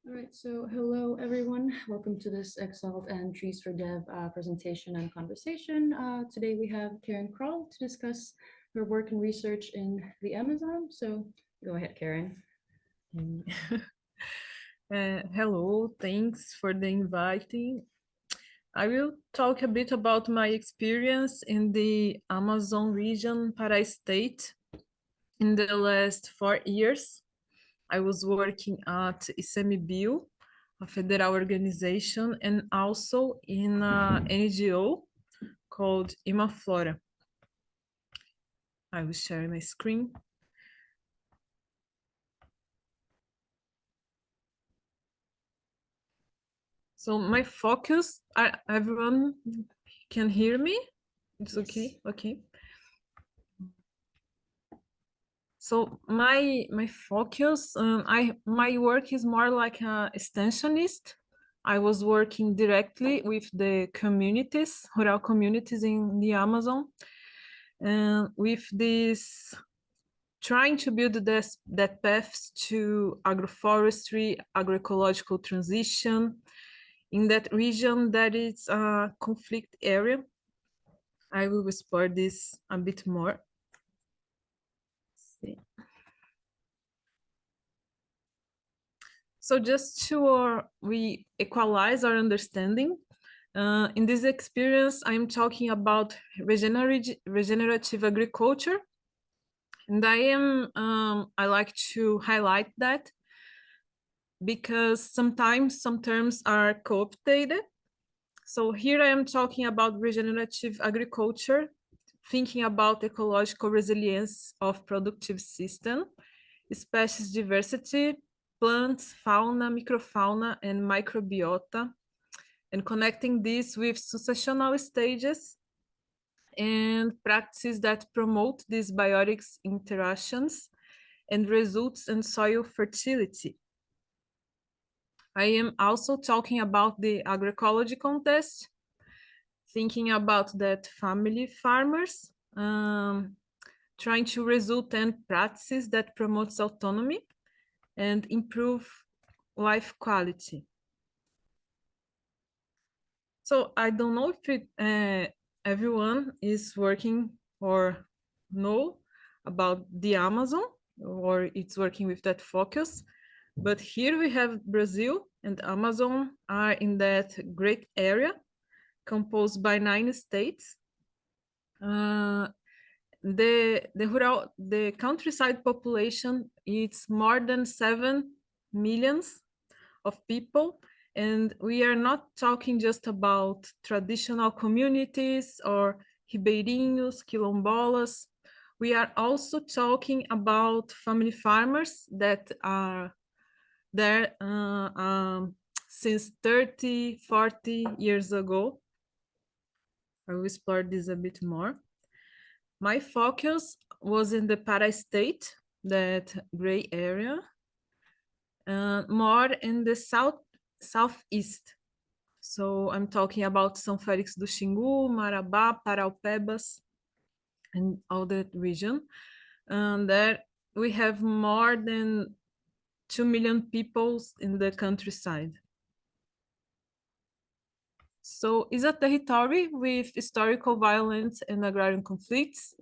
All right, so hello everyone. Welcome to this Exalt and Trees for Dev presentation and conversation. Today we have Karen Kroll to discuss her work and research in the Amazon. So go ahead, Karen. Hello, thanks for the inviting. I will talk a bit about my experience in the Amazon region, Pará State. In the last 4 years, I was working at ICMBio, a federal organization, and also in an NGO called Imaflora. I will share my screen. So my focus, everyone can hear me? It's Yes. okay? Okay. So my focus, my work is more like a extensionist. I was working directly with the communities, rural communities in the Amazon, and with this trying to build that paths to agroforestry, agroecological transition in that region that is a conflict area. I will explore this a bit more. See. So just to we equalize our understanding, in this experience, I'm talking about regenerative agriculture. And I like to highlight that because sometimes some terms are co-opted. So here I am talking about regenerative agriculture, thinking about ecological resilience of productive system, species diversity, plants, fauna, microfauna, and microbiota, and connecting this with successional stages and practices that promote these biotic interactions and results in soil fertility. I am also talking about the agroecology context, thinking about that family farmers, trying to result in practices that promotes autonomy and improve life quality. So I don't know if everyone is working or know about the Amazon or it's working with that focus. But here we have Brazil and Amazon are in that great area composed by 9 states. The countryside population is more than 7 millions of people, and we are not talking just about traditional communities or ribeirinhos, quilombolas. We are also talking about family farmers that are there since 30, 40 years ago. I will explore this a bit more. My focus was in the Pará state, that gray area, more in the southeast. So I'm talking about São Félix do Xingu, Marabá, Paraupebas, and all that region. And there we have more than 2 million people in the countryside. So it's a territory with historical violence and agrarian conflicts.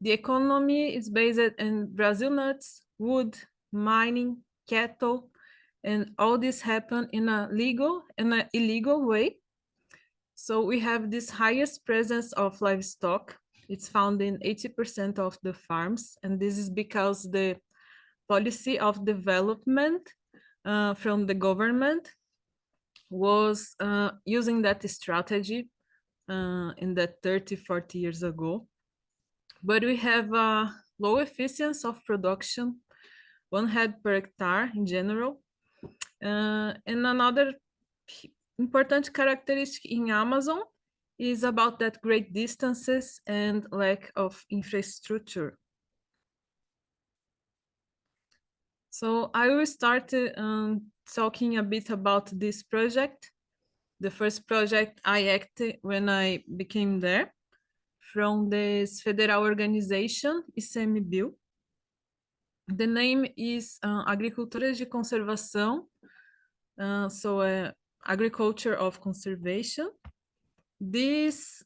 The economy is based in Brazil nuts, wood, mining, cattle, and all this happen in a legal and an illegal way. So we have this highest presence of livestock. It's found in 80% of the farms, and this is because the policy of development from the government was using that strategy in that 30, 40 years ago. But we have a low efficiency of production, 1 head per hectare in general. And another important characteristic in Amazon is about that great distances and lack of infrastructure. So I will start talking a bit about this project. The first project I acted when I became there from this federal organization, ICMBio. The name is Agricultura de Conservação Agriculture of conservation. This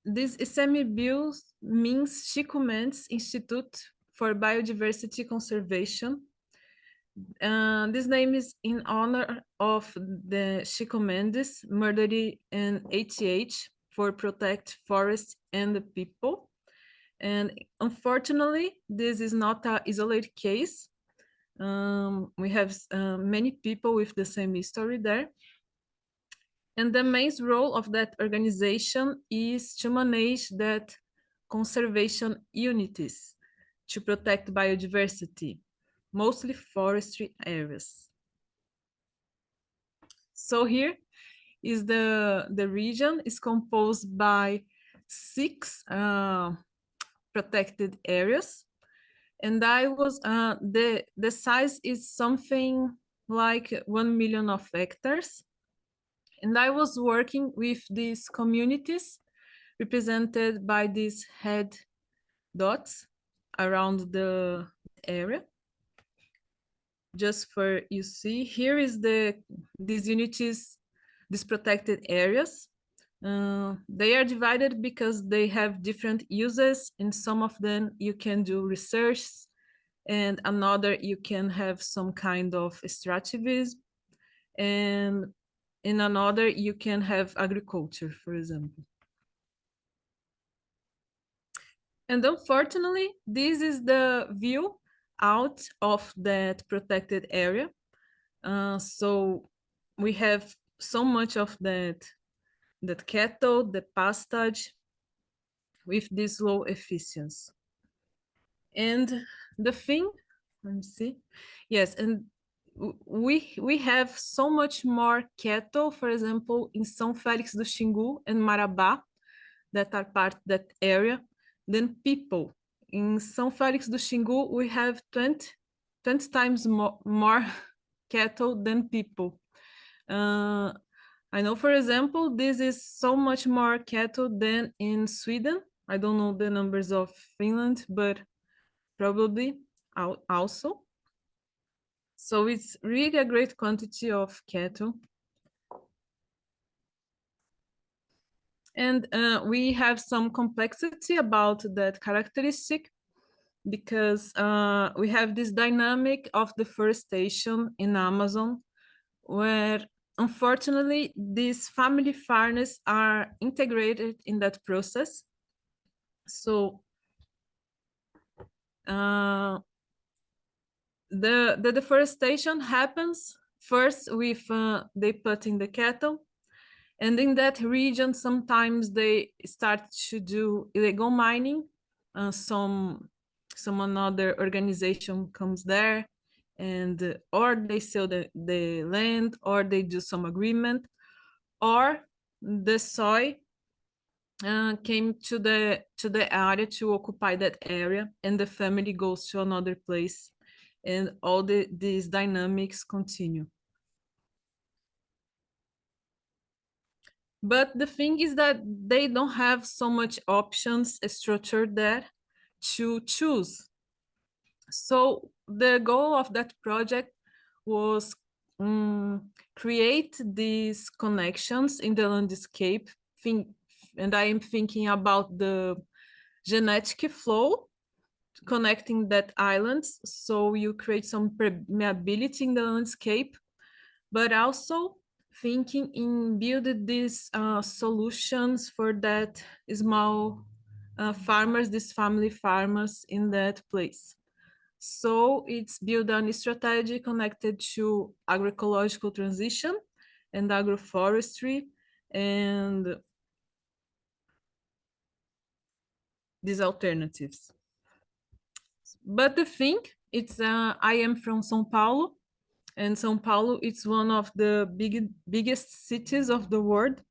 ICMBio means Chico Mendes Institute for Biodiversity Conservation. This name is in honor of the Chico Mendes, murdered in 88 for protect forests and the people. And unfortunately, this is not an isolated case. We have many people with the same history there. And the main role of that organization is to manage that conservation unities to protect biodiversity, mostly forestry areas. So here is the region is composed by 6 protected areas. And the size is something like 1 million of hectares. And I was working with these communities represented by these head dots around the area. Just for you see, here is these unities, these protected areas. They are divided because they have different uses. In some of them, you can do research, and another you can have some kind of extractivism, and in another you can have agriculture, for example. And unfortunately, this is the view out of that protected area. So we have so much of that cattle, the pasturage, with this low efficiency. And the thing, let me see. Yes, and we have so much more cattle, for example, in São Félix do Xingu and Marabá, that are part of that area, than people. In São Félix do Xingu, we have 20 times more cattle than people. I know, for example, this is so much more cattle than in Sweden. I don't know the numbers of Finland, but probably also. So it's really a great quantity of cattle. And we have some complexity about that characteristic because we have this dynamic of deforestation in Amazon, where unfortunately these family farms are integrated in that process. So the deforestation happens first with they put in the cattle, and in that region sometimes they start to do illegal mining. Some another organization comes there, and or they sell the land, or they do some agreement, or the soil came to the area to occupy that area, and the family goes to another place, and all these dynamics continue. But the thing is that they don't have so much options structured there to choose. So the goal of that project was create these connections in the landscape, and I am thinking about the genetic flow connecting that islands, so you create some permeability in the landscape, but also thinking in building these solutions for that small farmers, these family farmers in that place. So it's built on a strategy connected to agroecological transition and agroforestry and these alternatives. But the thing, it's I am from São Paulo, and São Paulo is one of the biggest cities of the world.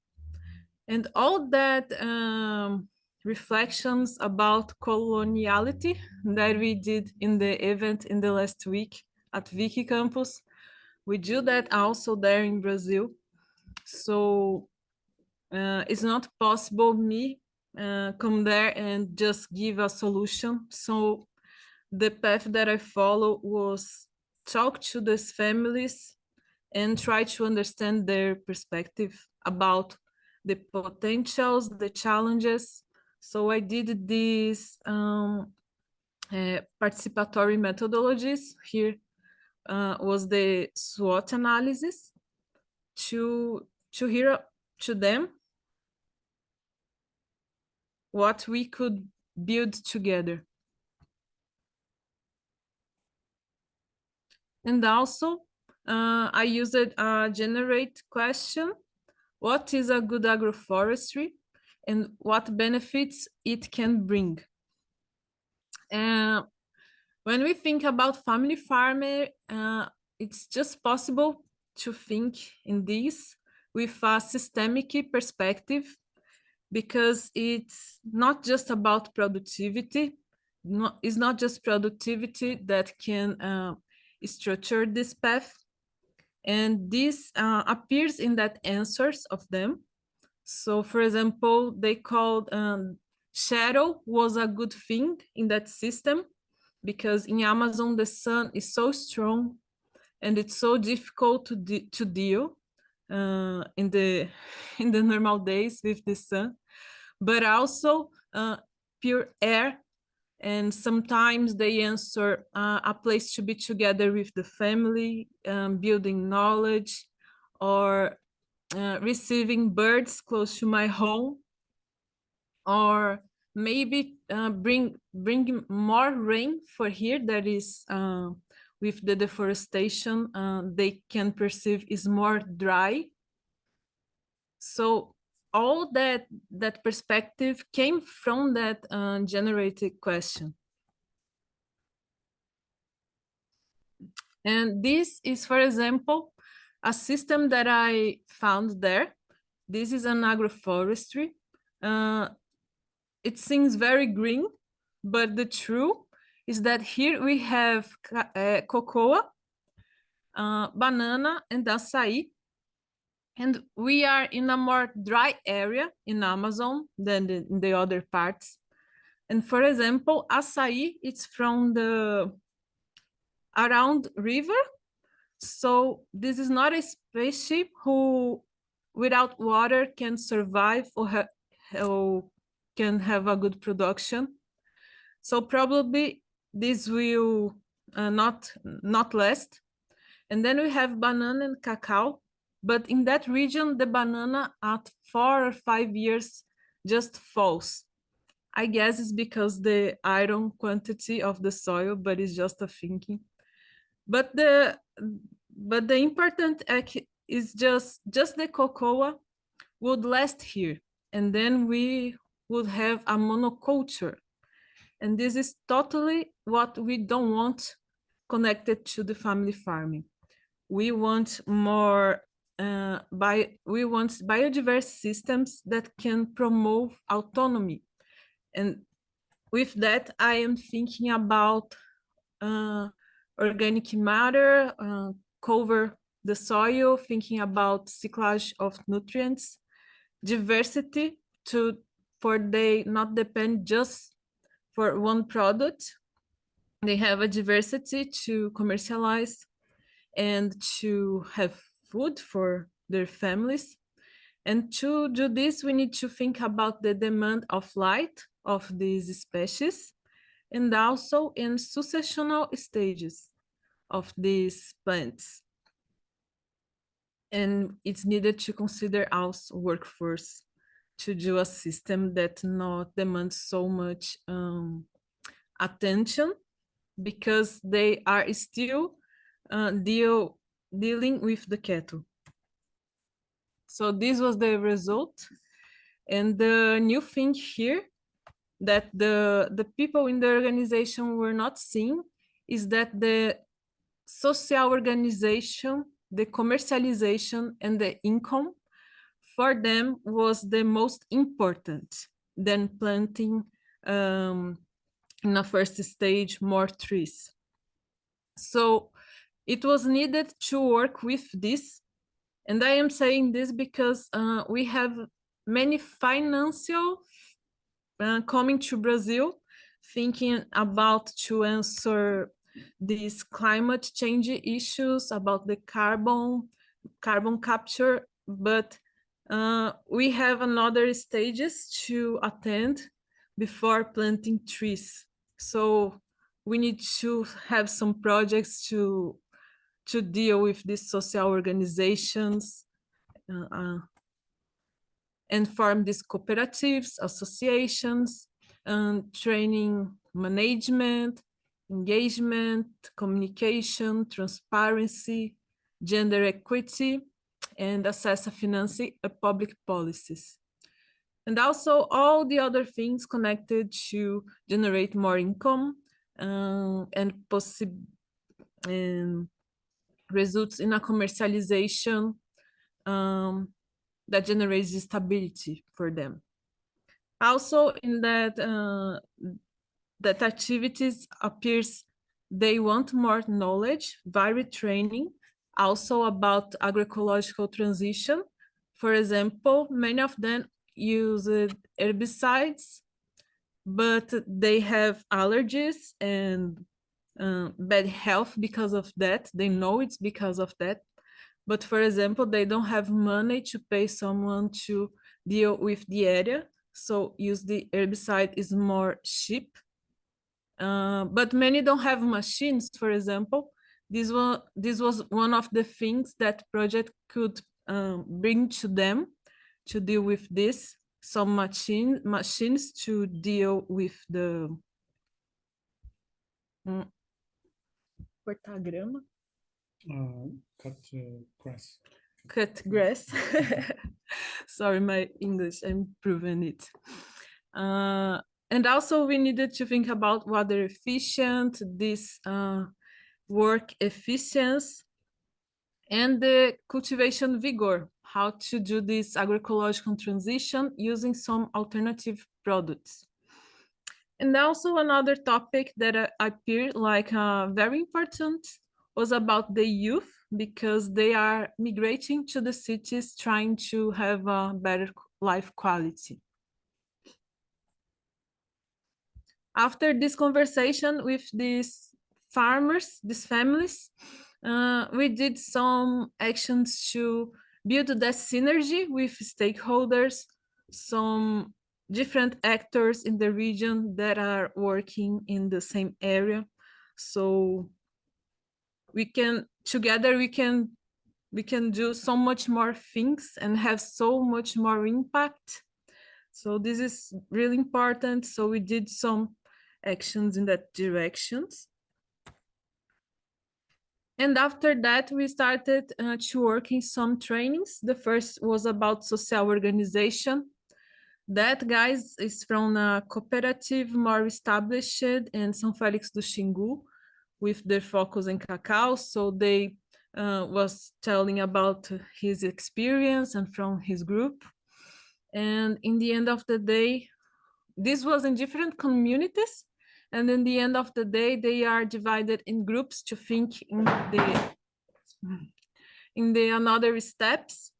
And all that reflections about coloniality that we did in the event in the last week at Wiki Campus, we do that also there in Brazil. So it's not possible me come there and just give a solution. So the path that I follow was talk to these families and try to understand their perspective about the potentials, the challenges. So I did these participatory methodologies. Here was the SWOT analysis to hear to them what we could build together. And also, I used a generate question. What is a good agroforestry and what benefits it can bring? When we think about family farming, it's just possible to think in this with a systemic perspective, because it's not just about productivity. It's not just productivity that can structure this path. And this appears in that answers of them. So for example, they called shadow was a good thing in that system, because in Amazon, the sun is so strong and it's so difficult to deal in the normal days with the sun, but also pure air. And sometimes they answer a place to be together with the family, building knowledge, or receiving birds close to my home, or maybe bring more rain for here. That is with the deforestation, they can perceive is more dry. So all that perspective came from that generated question. And this is, for example, a system that I found there. This is an agroforestry. It seems very green, but the truth is that here we have cocoa, banana, and acai. And we are in a more dry area in Amazon than in the other parts. And for example, acai, it's from the around river. So this is not a species who without water can survive or can have a good production. So probably this will not last. And then we have banana and cacao, but in that region, the banana at 4 or 5 years just falls. I guess it's because the iron quantity of the soil, but it's just a thinking. But the important is just the cocoa would last here, and then we would have a monoculture. And this is totally what we don't want connected to the family farming. We want more we want biodiverse systems that can promote autonomy. And with that, I am thinking about organic matter, cover the soil, thinking about cyclage of nutrients, diversity for they not depend just for one product. They have a diversity to commercialize and to have food for their families. And to do this, we need to think about the demand of light of these species, and also in successional stages of these plants. And it's needed to consider also workforce to do a system that not demands so much attention, because they are still dealing with the cattle. So this was the result. And the new thing here that the people in the organization were not seeing is that the social organization, the commercialization, and the income for them was the most important than planting in a first stage more trees. So it was needed to work with this. And I am saying this because we have many financial coming to Brazil, thinking about to answer these climate change issues, about the carbon carbon capture, but we have another stages to attend before planting trees. So we need to have some projects to deal with these social organizations and form these cooperatives, associations, and training management, engagement, communication, transparency, gender equity, and assess financing public policies. And also all the other things connected to generate more income and results in a commercialization that generates stability for them. Also in that that activities appears they want more knowledge, varied training, also about agroecological transition. For example, many of them use herbicides, but they have allergies and bad health because of that. They know it's because of that. But for example, they don't have money to pay someone to deal with the area. So use the herbicide is more cheap. But many don't have machines, for example. This was one of the things that project could bring to them to deal with this. Some machines to deal with the cortar grama. Grass. Cut grass. Sorry, my English, I'm improving it. And also we needed to think about water efficient, this work efficiency, and the cultivation vigor, how to do this agroecological transition using some alternative products. And also another topic that appeared like very important was about the youth, because they are migrating to the cities trying to have a better life quality. After this conversation with these farmers, these families, we did some actions to build that synergy with stakeholders, some different actors in the region that are working in the same area. So together we can do so much more things and have so much more impact. So this is really important. So we did some actions in that directions. And after that, we started to work in some trainings. The first was about social organization. That, guys, is from a cooperative more established in São Félix do Xingu, with their focus in cacao. So they was telling about his experience and from his group. And in the end of the day, this was in different communities. And in the end of the day, they are divided in groups to think in the another steps.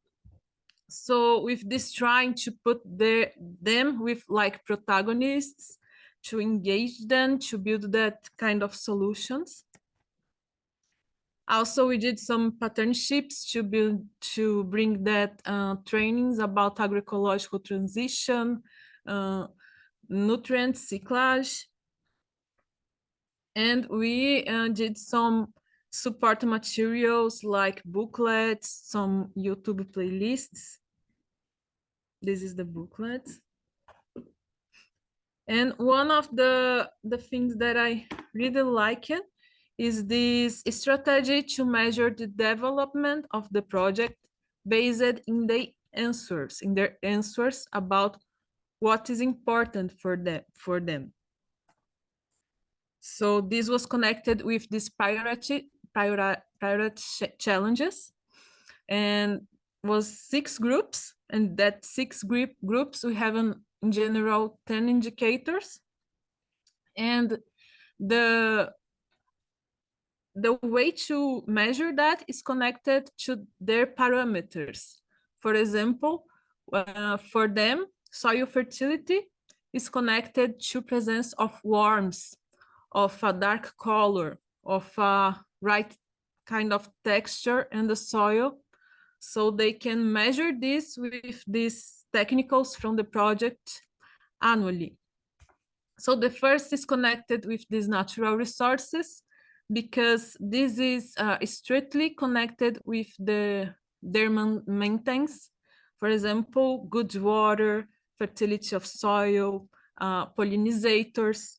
So with this, trying to put them with like protagonists, to engage them, to build that kind of solutions. Also, we did some partnerships to bring that trainings about agroecological transition, nutrient cyclage. And we did some support materials like booklets, some YouTube playlists. This is the booklet. And one of the things that I really like it is this strategy to measure the development of the project based in their answers about what is important for them. So this was connected with these priority challenges, and was 6 groups, and that 6 groups we have in general 10 indicators, and the way to measure that is connected to their parameters. For example, for them, soil fertility is connected to presence of worms, of a dark color, of a right kind of texture in the soil, so they can measure this with these technicals from the project annually. So the first is connected with these natural resources, because this is strictly connected with their maintenance. For example, good water, fertility of soil, pollinators.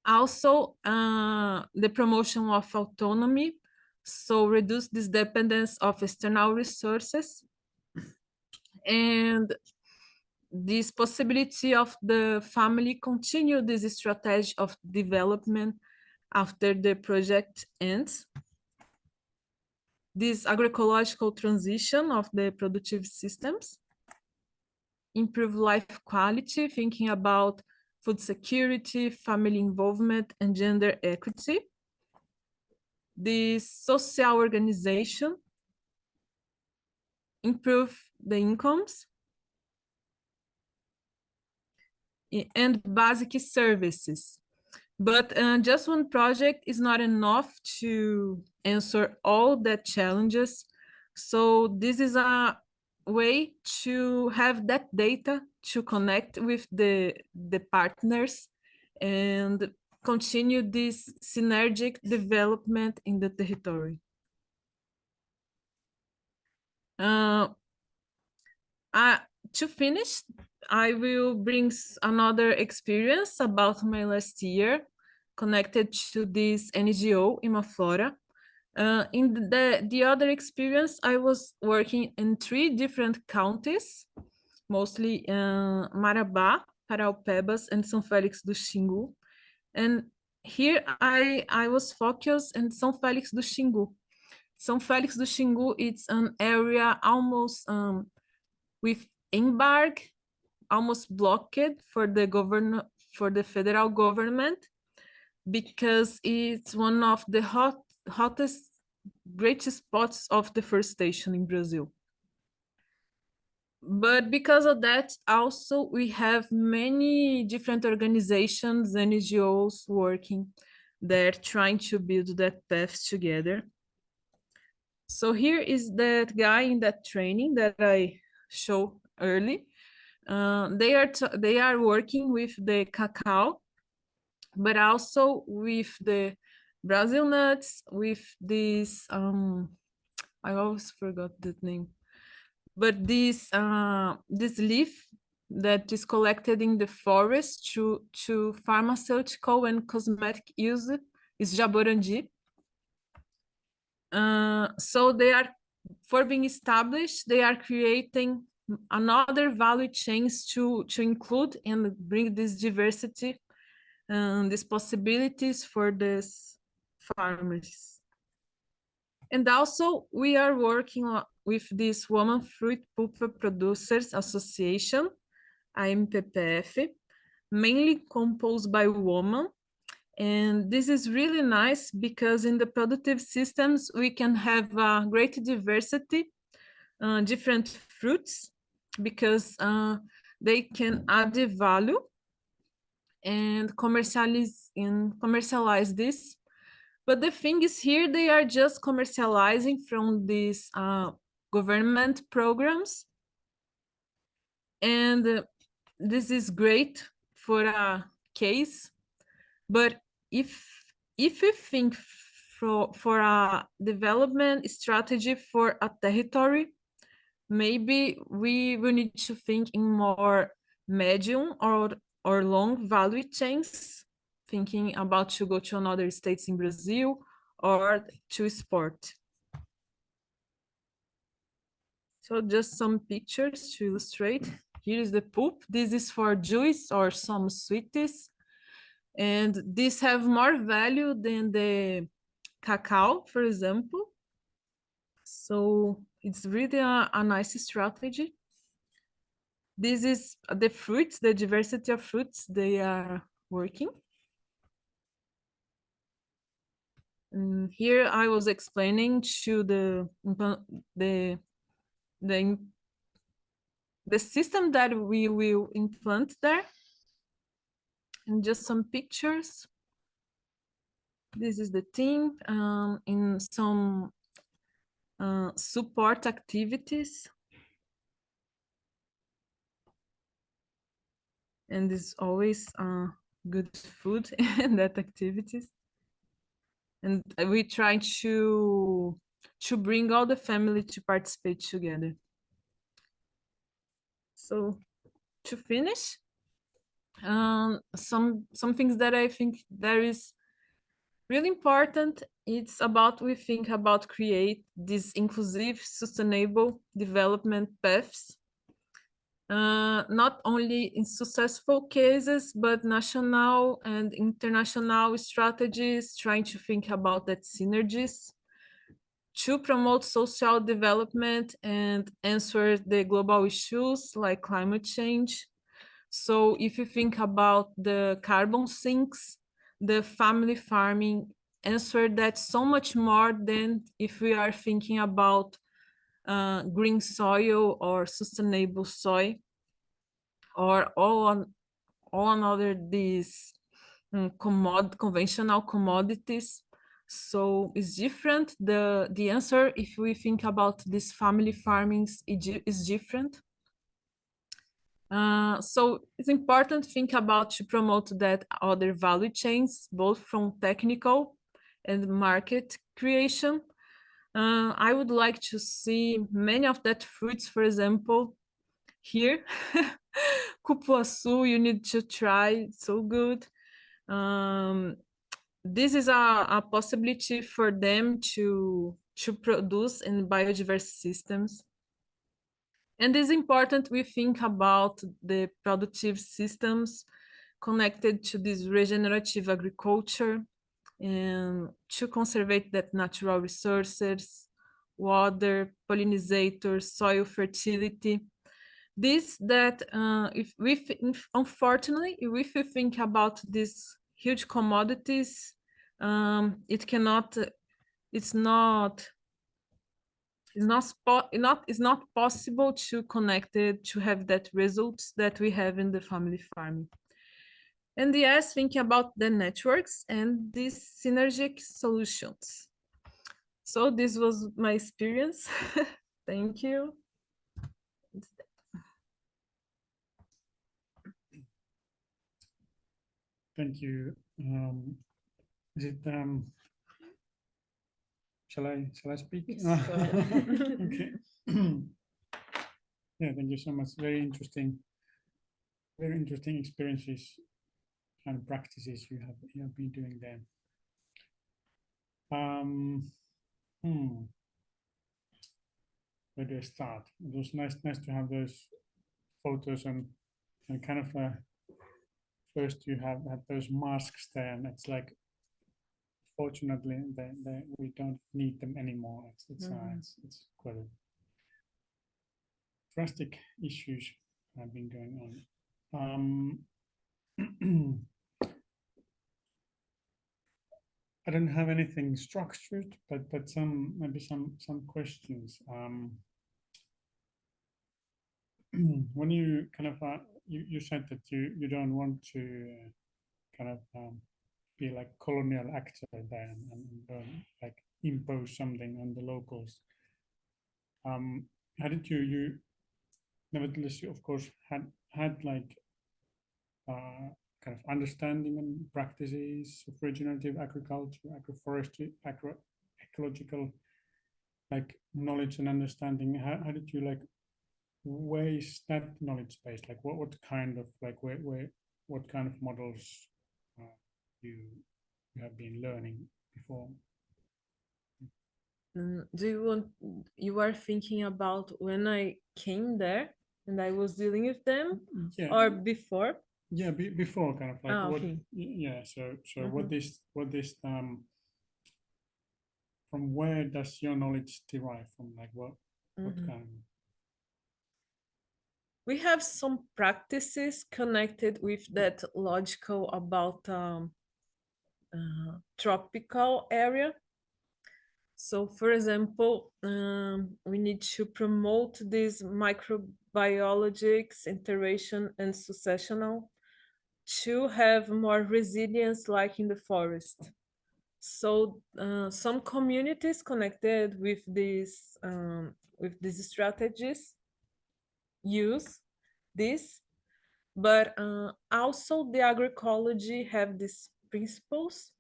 Also, the promotion of autonomy, so reduce this dependence of external resources, and this possibility of the family continue this strategy of development after the project ends. This agroecological transition of the productive systems, improve life quality, thinking about food security, family involvement, and gender equity. The social organization, improve the incomes, and basic services. But just one project is not enough to answer all the challenges. So this is a way to have that data to connect with the partners and continue this synergic development in the territory. To finish, I will bring another experience about my last year connected to this NGO Imaflora. In the other experience, I was working in 3 different counties, mostly Marabá, Paraupebas, and São Félix do Xingu. And here I was focused in São Félix do Xingu. São Félix do Xingu, it's an area almost with embargo, almost blocked for the federal government, because it's one of the hottest, greatest spots of deforestation in Brazil. But because of that, also we have many different organizations, NGOs working there, trying to build that path together. So here is that guy in that training that I showed early. They are working with the cacao, but also with the Brazil nuts, with this I always forgot the name, but this leaf that is collected in the forest to pharmaceutical and cosmetic use is jaborandi. So they are, for being established, they are creating another value chains to include and bring this diversity and these possibilities for these farmers. And also we are working with this Women Fruit Pulp Producers Association, AMPPF, mainly composed by women. And this is really nice because in the productive systems, we can have a great diversity, different fruits, because they can add the value and commercialize this. But the thing is, here they are just commercializing from these government programs. And this is great for a case, but if we think for a development strategy for a territory, maybe we will need to think in more medium or long value chains, thinking about to go to another states in Brazil or to export. So just some pictures to illustrate. Here is the pulp. This is for juice or some sweeties. And these have more value than the cacao, for example. So it's really a nice strategy. This is the fruits, the diversity of fruits they are working. And here I was explaining to the system that we will implant there. And just some pictures. This is the team in some support activities, and there's always good food in that activities. And we try to bring all the family to participate together. So to finish, some things that I think there is really important, it's about we think about create these inclusive, sustainable development paths, not only in successful cases, but national and international strategies, trying to think about that synergies to promote social development and answer the global issues like climate change. So if you think about the carbon sinks, the family farming answer that so much more than if we are thinking about green soil or sustainable soil or all another these conventional commodities. So it's different. The answer, if we think about these family farmings, is different. So it's important to think about to promote that other value chains, both from technical and market creation. I would like to see many of that fruits, for example, here. Cupuaçu, you need to try, it's so good. This is a possibility for them to produce in biodiverse systems. And it's important we think about the productive systems connected to this regenerative agriculture and to conserve that natural resources, water, pollinators, soil fertility. This that if unfortunately, if we think about these huge commodities, it cannot, it's not it's not possible to connect it to have that results that we have in the family farming. And yes, thinking about the networks and these synergic solutions. So this was my experience. Thank you. Thank you. Is it shall I speak? Yes, go ahead. Okay. Yeah, thank you so much. Very interesting experiences and practices you have been doing there. Where do I start? It was nice to have those photos and kind of first you have had those masks there, and it's like fortunately we don't need them anymore. It's quite a drastic issues have been going on. I don't have anything structured, but maybe some questions. When you kind of you said that you don't want to kind of be like colonial actor there and like impose something on the locals. How did you nevertheless you of course had like kind of understanding and practices of regenerative agriculture, agroforestry, agroecological like knowledge and understanding. How did you like waste that knowledge base? Like what kind of like what kind of models you have been learning before? You are thinking about when I came there and I was dealing with them, Yeah. or before? Yeah, before kind of like what? Okay. Yeah. So what this from where does your knowledge derive from? Like what kind? We have some practices connected with that logical about tropical area. So, for example, we need to promote these microbiologics, interaction and successional to have more resilience like in the forest. So some communities connected with these strategies use this, but also the agroecology have these principles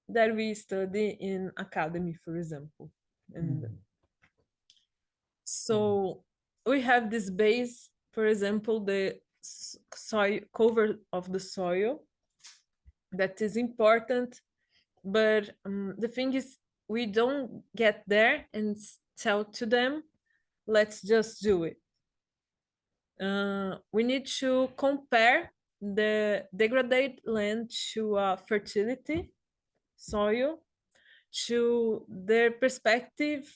that we study in academy, for example. And so we have this base, for example, the soil cover of the soil that is important, but the thing is we don't get there and tell to them, let's just do it. We need to compare the degraded land to fertility soil, to their perspective.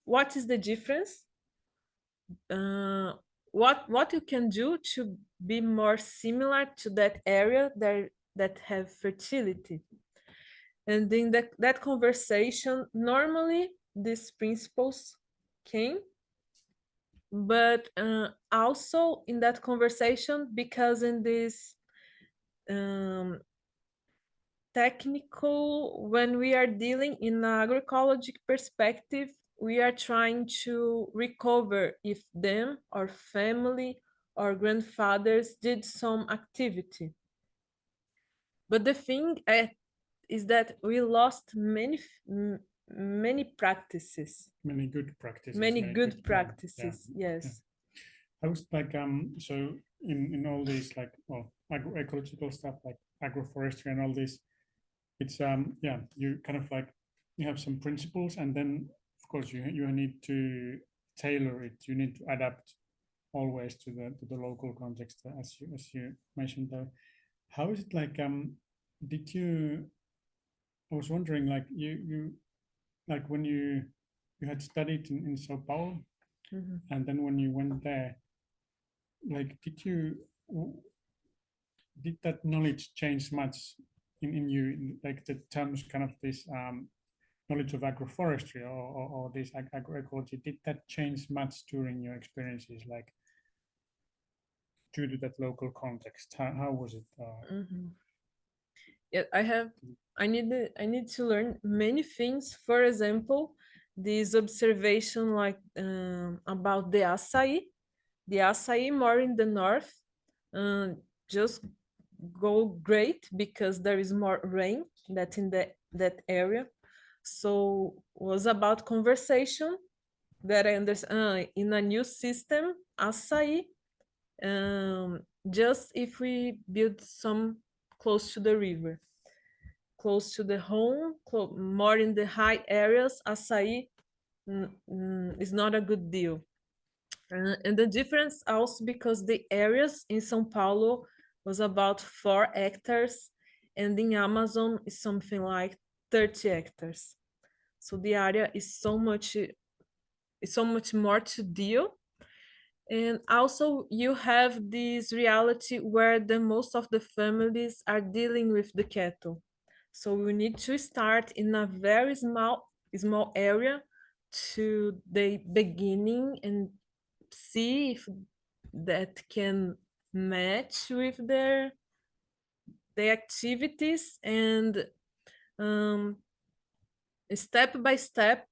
What is the difference? What you can do to be more similar to that area that have fertility. And in that conversation, normally these principles came, but also in that conversation, because in this technical, when we are dealing in an agroecologic perspective, we are trying to recover if them or family or grandfathers did some activity. But the thing is that we lost many practices, Many good practices. many good yeah, practices. yeah. Yes. I was like, so in all these like, well, agroecological stuff like agroforestry and all this, it's yeah, you kind of like you have some principles, and then of course you need to tailor it. You need to adapt always to the local context, as you mentioned there. How is it like? Did you? I was wondering, like you like when you had studied in Sao Paulo, Mhm. and then when you went there, like did that knowledge change much in you, like the terms kind of this knowledge of agroforestry or this agroecology, did that change much during your experiences, like due to that local context? How was it? Mhm. Yeah, I need to learn many things. For example, this observation like about the acai more in the north, uh, just go great because there is more rain that in that area. So was about conversation that I understand in a new system, acai. Just if we build some close to the river, close to the home, more in the high areas, acai is not a good deal. And the difference also because the areas in São Paulo was about 4 hectares, and in Amazon is something like 30 hectares. So the area is so much more to deal. And also you have this reality where the most of the families are dealing with the cattle. So we need to start in a very small area to the beginning and see if that can match with their activities, and um, step by step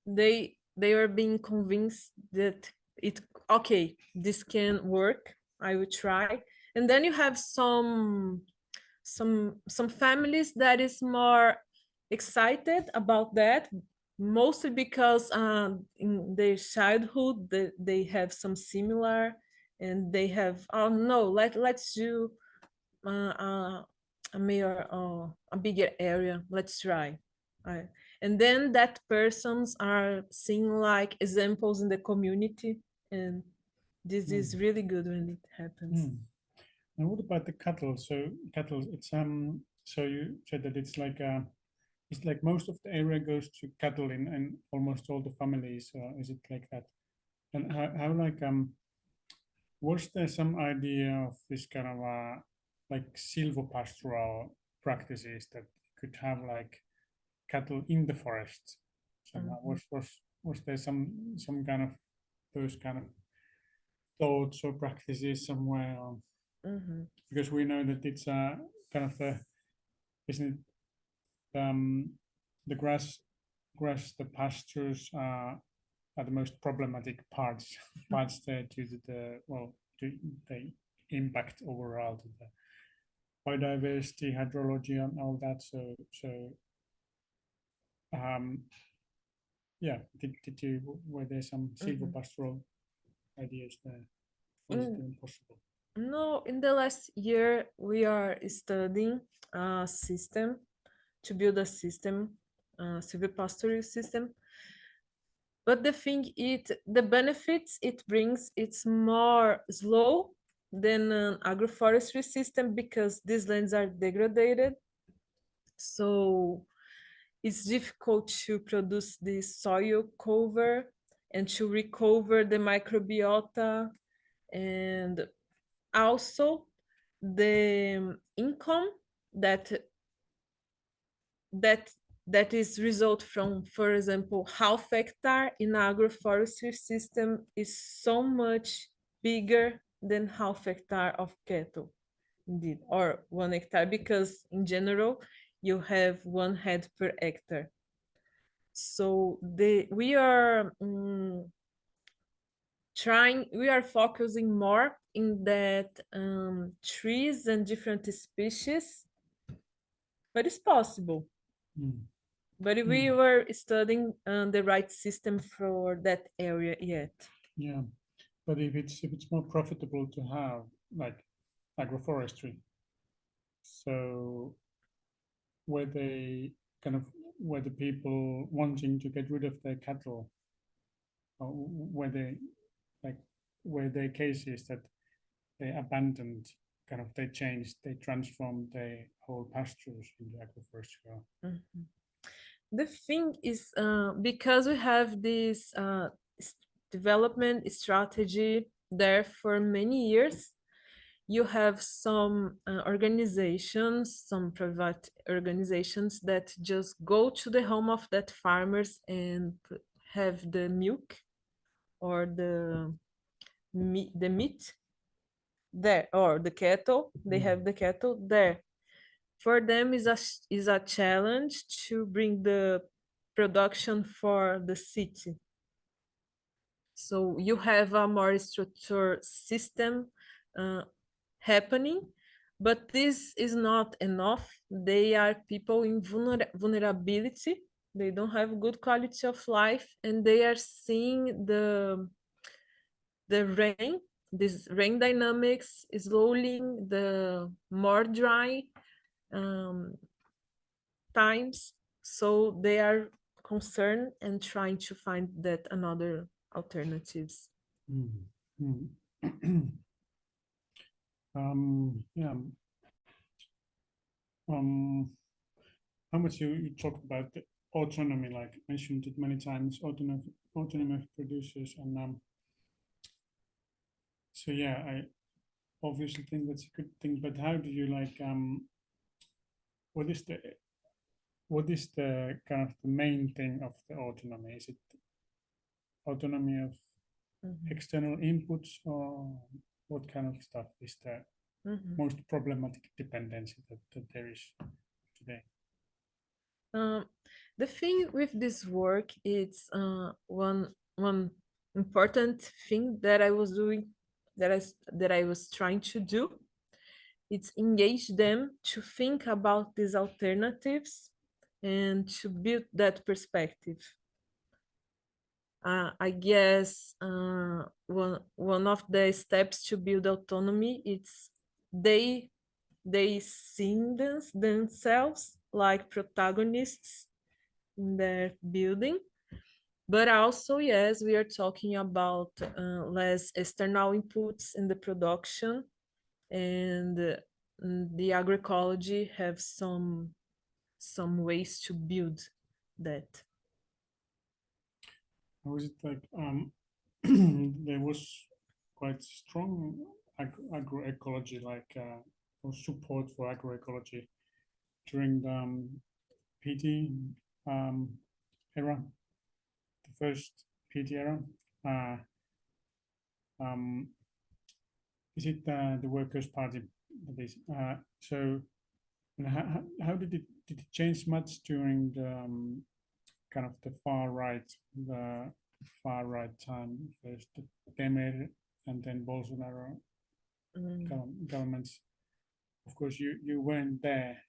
they are being convinced that it okay, this can work, I will try. And then you have some families that is more excited about that, mostly because in their childhood they have some similar, and they have, oh no, let's do a bigger area, let's try. I, and then that persons are seeing like examples in the community, and this is really good when it happens. And what about the cattle? So cattle, so you said that it's like most of the area goes to cattle in almost all the families. Is it like that? And how like was there some idea of this kind of like silvopastoral practices that could have like cattle in the forest? Somehow was there some kind of those kind of thoughts or practices somewhere? Mhm. Because we know that it's kind of isn't it the grass, the pastures are the most problematic parts there due to the impact overall to the biodiversity, hydrology, and all that. Yeah, were there some silvopastoral ideas there? Was it even possible? No, in the last year, we are studying a system to build a system, silvopastoral system. But the thing the benefits it brings, it's more slow than an agroforestry system because these lands are degraded. So it's difficult to produce the soil cover and to recover the microbiota, and also the income that is result from, for example, half hectare in agroforestry system is so much bigger than half hectare of cattle, indeed, or 1 hectare, because in general you have 1 head per hectare. So we are focusing more in that trees and different species, but it's possible. But we were studying the right system for that area yet. Yeah, but if it's more profitable to have like agroforestry, so were the people wanting to get rid of their cattle, or were there cases that they abandoned, they changed, they transformed their whole pastures into agroforestry? The thing is, because we have this development strategy there for many years, you have some organizations, some private organizations that just go to the home of that farmers and have the milk or the meat there, or the cattle. They have the cattle there. For them is a challenge to bring the production for the city. So you have a more structured system happening, but this is not enough. They are people in vulnerability. They don't have good quality of life, and they are seeing the rain, this rain dynamics is slowly, the more dry times. So they are concerned and trying to find that another alternatives. Yeah. How much you talked about the autonomy, like mentioned it many times, autonomy of producers, and so yeah, I obviously think that's a good thing. But how do you what is the kind of the main thing of the autonomy? Is it autonomy of external inputs, or what kind of stuff is the most problematic dependency that there is today? The thing with this work, it's one important thing that I was doing, that I was trying to do. It's engage them to think about these alternatives and to build that perspective. I guess one of the steps to build autonomy, it's they see themselves like protagonists in their building. But also, yes, we are talking about less external inputs in the production, and the agroecology have some ways to build that. How is it like there was quite strong agroecology, or support for agroecology during the PT era, the first PT era. Is it the Workers' Party? So And how did it change much during the kind of the far right time, first the Temer and then Bolsonaro governments? Of course, you weren't there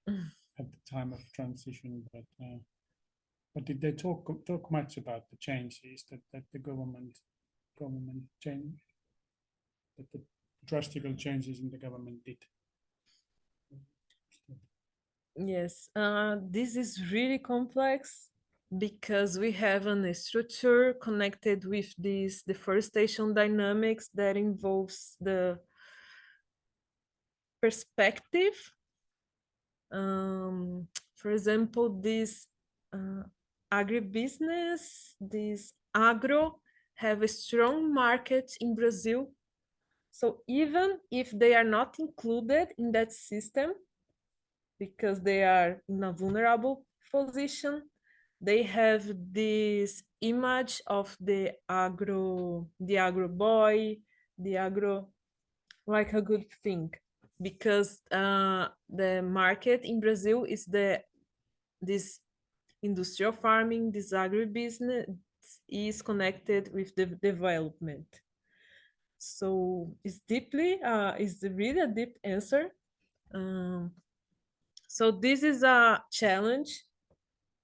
at the time of transition, but did they talk much about the changes that the government changed, that the drastic changes in the government did? Yes, this is really complex because we have a structure connected with this deforestation dynamics that involves the perspective. For example, this agribusiness, this agro have a strong market in Brazil. So even if they are not included in that system, because they are in a vulnerable position, they have this image of the agro boy, the agro like a good thing, because the market in Brazil is this industrial farming, this agribusiness is connected with the development. So it's really a deep answer. So this is a challenge.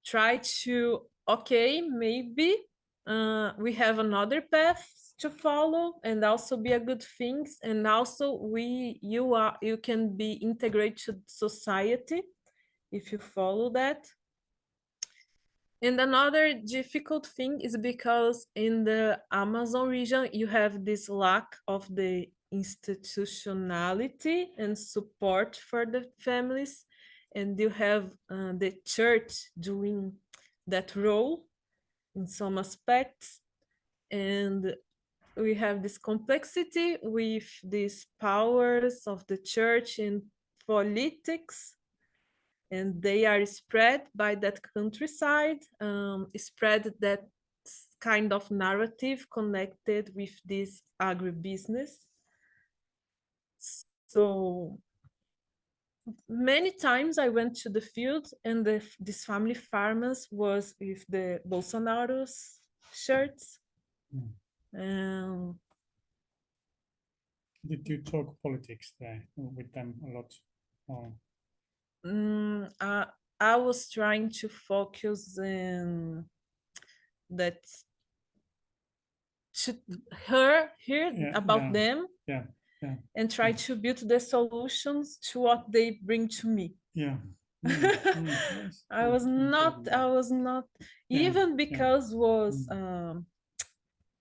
Try to, okay, maybe we have another path to follow and also be a good things. And also you can be integrated to society if you follow that. And another difficult thing is because in the Amazon region, you have this lack of the institutionality and support for the families. And you have the church doing that role in some aspects. And we have this complexity with these powers of the church in politics, and they are spread by that countryside, spread that kind of narrative connected with this agribusiness. So many times I went to the field and this family farmers was with the Bolsonaro's shirts. Did you talk politics there with them a lot? Or? I was trying to focus in that to hear about them and try to build the solutions to what they bring to me. I was not even because was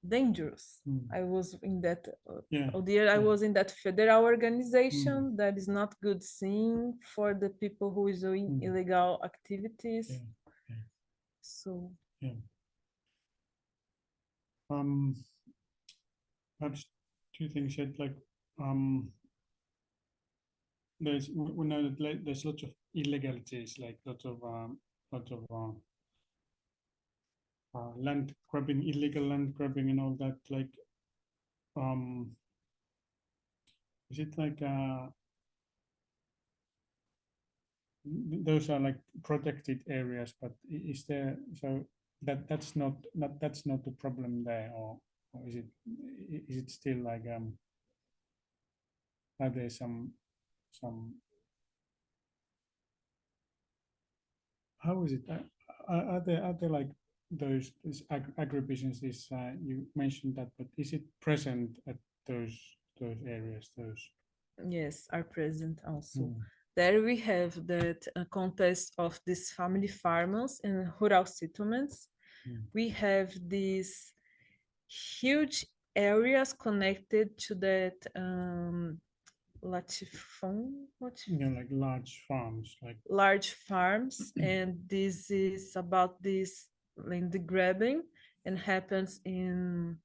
dangerous. I was in that I was in that federal organization that is not good thing for the people who is doing illegal activities. So perhaps two things yet, like we know that there's lots of illegalities, like lots of land grabbing, illegal land grabbing and all that. Like is it like those are like protected areas, but is there, so that's not the problem there, or is it still like are there some how is it are there like those agribusinesses you mentioned that, but is it present at those areas, those? Yes, are present also. There we have that context of these family farmers and rural settlements. We have these huge areas connected to that like large farms, and this is about this land grabbing, and happens in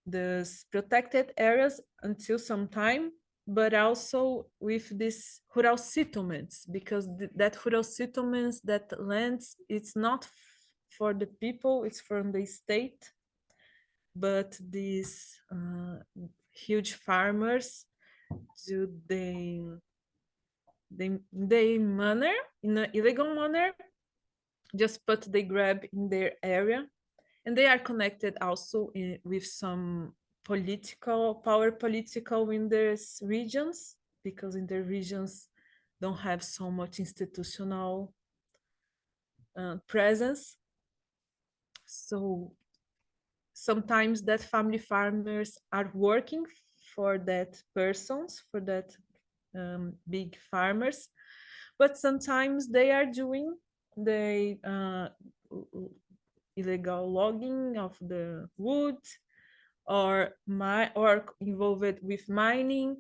these protected areas until some time, but also with these rural settlements, because that rural settlements, that lands, it's not for the people, it's from the state, but these huge farmers do manner, in an illegal manner, just but they grab in their area, and they are connected also with some political in these regions, because in their regions don't have so much institutional presence. So sometimes that family farmers are working for that persons, for that big farmers, but sometimes they are doing the illegal logging of the wood, or involved with mining,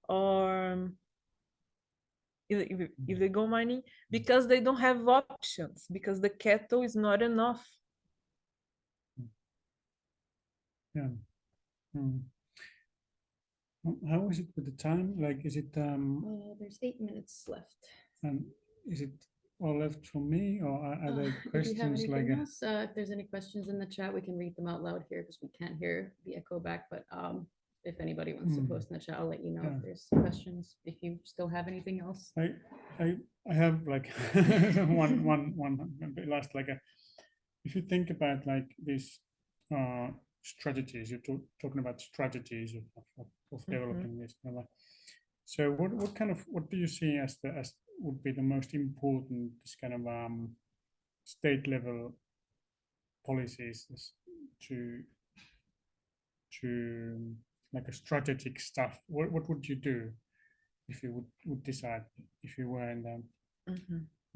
or illegal mining, because they don't have options, because the cattle is not enough. Yeah. Mm. How is it with the time? Like, is it There's 8 minutes left. is it all left for me, or are there If you have questions like anything else, if there's any questions in the chat, we can read them out loud here because we can't hear the echo back. But if anybody wants to post in the chat, I'll let you know Yeah. if there's questions. If you still have anything else. I have like one last, like if you think about like these strategies, you're talking about strategies of developing this. So what do you see as would be the most important this kind of state level policies to like a strategic stuff? What would you do if you would decide, if you were in the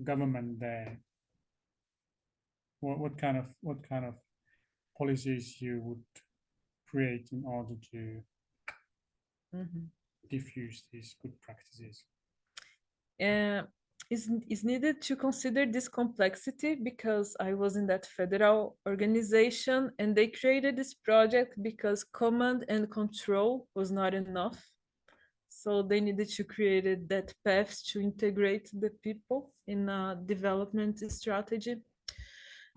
government there? What kind of policies you would create in order to diffuse these good practices? Is needed to consider this complexity, because I was in that federal organization and they created this project because command and control was not enough. So they needed to create that path to integrate the people in a development strategy.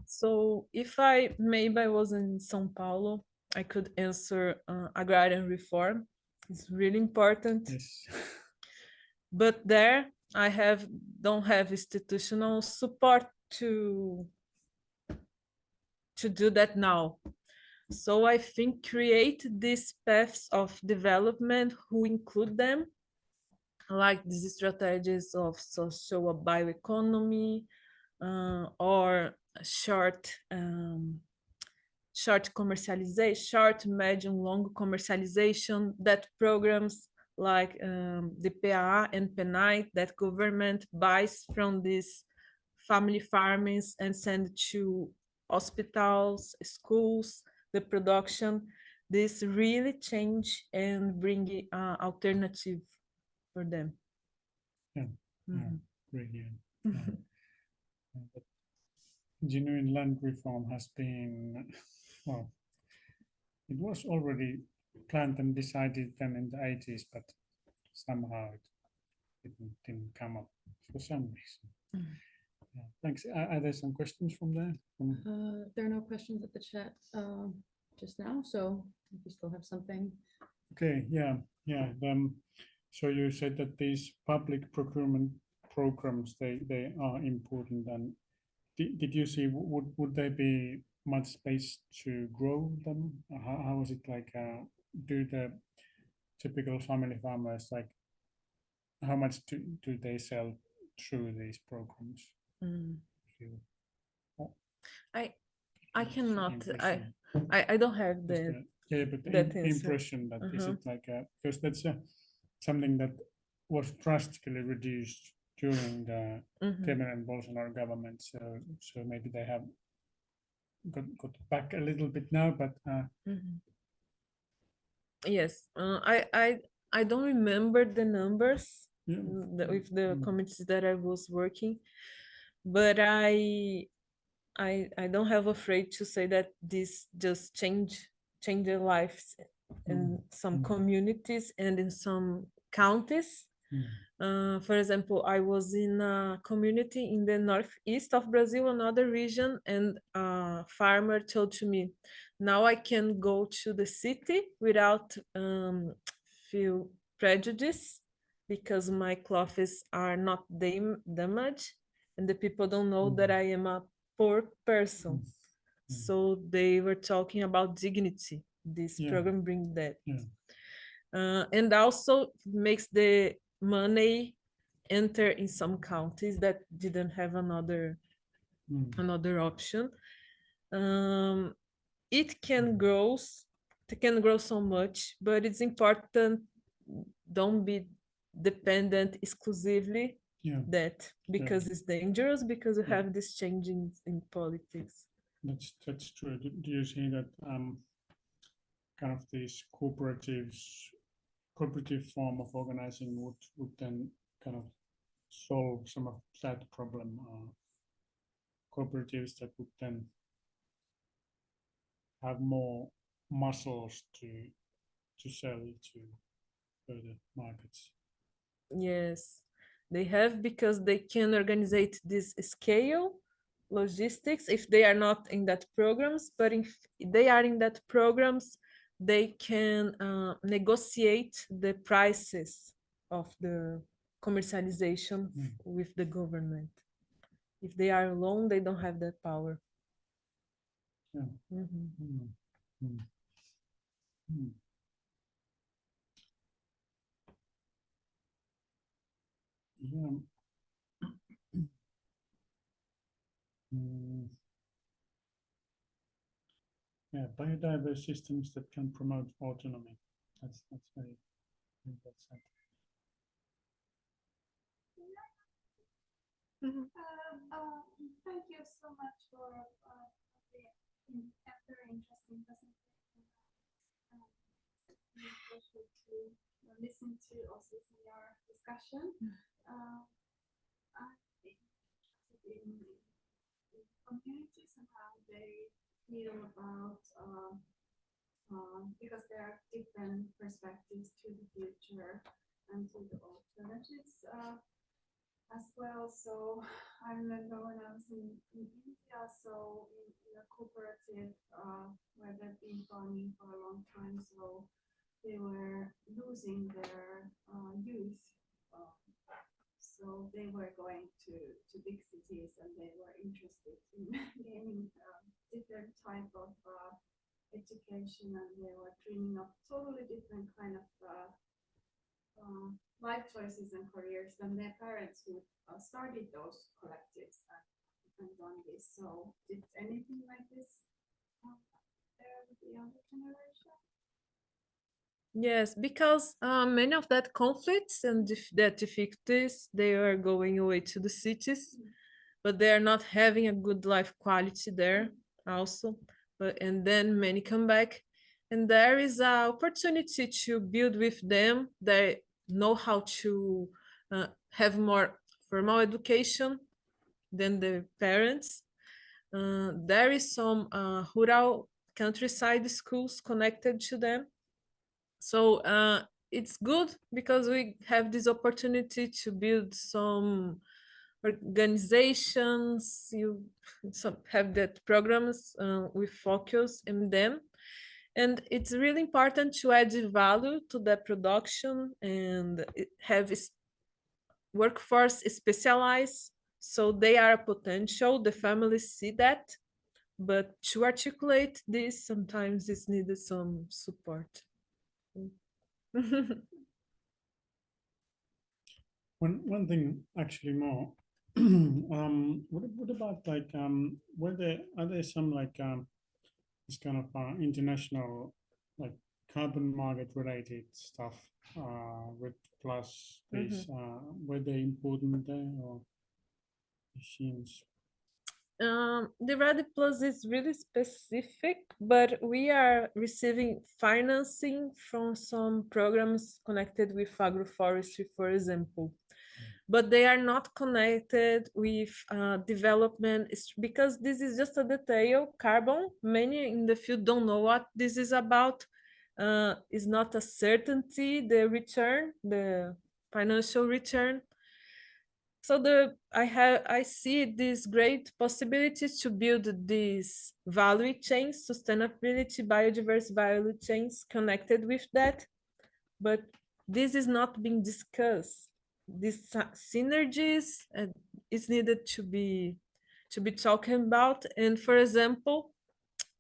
So if maybe I was in São Paulo, I could answer agrarian reform. It's really important. Yes. But there I don't have institutional support to do that now. So I think create these paths of development who include them, like these strategies of social bioeconomy, or short commercialization, short, medium, long commercialization, that programs like the PAA and PENAI that government buys from these family farmers and send to hospitals, schools, the production. This really change and bring alternative for them. Yeah, really. But genuine land reform has been, well, it was already planned and decided then in the 80s, but somehow it didn't come up for some reason. Yeah, thanks. Are there some questions from there? There are no questions at the chat just now, so if you still have something. Okay, yeah. So you said that these public procurement programs, they are important, and did you see, would there be much space to grow them? How is it like, do the typical family farmers, like, how much do they sell through these programs? I cannot, Impression. I don't have the But the that answer. impression that is it like because that's something that was drastically reduced during the Temer and Bolsonaro government. So maybe they have got back a little bit now, but yes, I don't remember the numbers with the communities that I was working, but I don't have afraid to say that this just change their lives in some communities and in some counties. For example, I was in a community in the northeast of Brazil, another region, and a farmer told to me, now I can go to the city without feel prejudice, because my clothes are not damaged, and the people don't know that I am a poor person. So they were talking about dignity. This Yeah. program brings that. Yeah. And also makes the money enter in some counties that didn't have another option. It can grow so much, but it's important don't be dependent exclusively Yeah. that, because it's dangerous, because you Yeah. have this changing in politics. That's true. Do you see that kind of these cooperative form of organizing would then kind of solve some of that problem? Cooperatives that would then have more muscles to sell to further markets. Yes, they have, because they can organize this scale logistics if they are not in that programs, but if they are in that programs, they can negotiate the prices of the commercialization with the government. If they are alone, they don't have that power. Yeah. Mhm. Yeah. Yeah, biodiverse systems that can promote autonomy. That's very well said. Thank you so much for the very interesting presentation. Pleasure to listen to your discussion. I'm interested in communities and how they feel about because there are different perspectives to the future and to the alternatives as well. So I remember when I was in India, so in a cooperative where they've been farming for a long time, so they were losing their youth. So they were going to big cities and they were interested in gaining different type of education, and they were dreaming of totally different kind of life choices and careers than their parents who started those collectives and done this. So did anything like this there with the younger generation? Yes, because many of that conflicts and that difficulties, they are going away to the cities, but they are not having a good life quality there also. And then many come back, and there is an opportunity to build with them. They know how to have more formal education than the parents. There is some rural countryside schools connected to them. So it's good because we have this opportunity to build some organizations, you have that programs with focus in them. And it's really important to add value to the production and have workforce specialized, so they are potential, the families see that, but to articulate this, sometimes it's needed some support. One thing actually more. What about like are there some like this kind of international like carbon market related stuff with plus these were they important there or machines? The Ready Plus is really specific, but we are receiving financing from some programs connected with agroforestry, for example. But they are not connected with development, because this is just a detail. Carbon, many in the field don't know what this is about. Is not a certainty, the return, the financial return. So I see these great possibilities to build these value chains, sustainability, biodiverse value chains connected with that. But this is not being discussed. These synergies is needed to be talking about. And for example,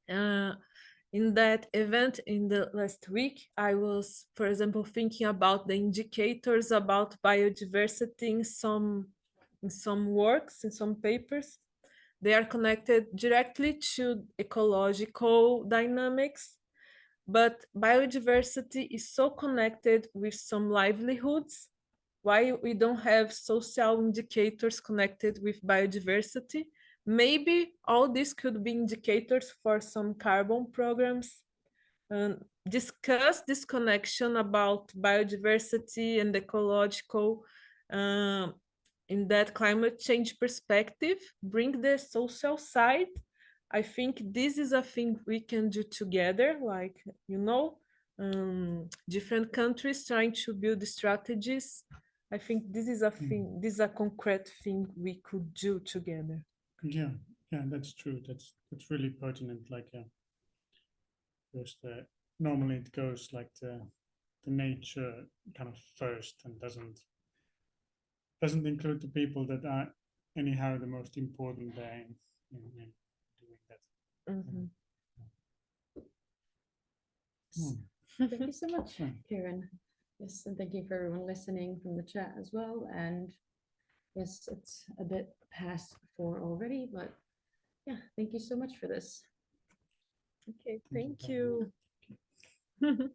in that event in the last week, I was, for example, thinking about the indicators about biodiversity in some works, in some papers. They are connected directly to ecological dynamics, but biodiversity is so connected with some livelihoods. Why we don't have social indicators connected with biodiversity? Maybe all these could be indicators for some carbon programs. Discuss this connection about biodiversity and ecological in that climate change perspective, bring the social side. I think this is a thing we can do together, like, different countries trying to build strategies. I think this is a thing, this is a concrete thing we could do together. Yeah, yeah, that's true. That's really pertinent. Like, yeah, because normally it goes like the nature kind of first and doesn't include the people that are anyhow the most important there in doing that. Mhm. Thank you so much, Yeah. Karen. Yes, and thank you for everyone listening from the chat as well. And yes, it's a bit past 4 already, but yeah, thank you so much for this. Okay, Thank thank you. you.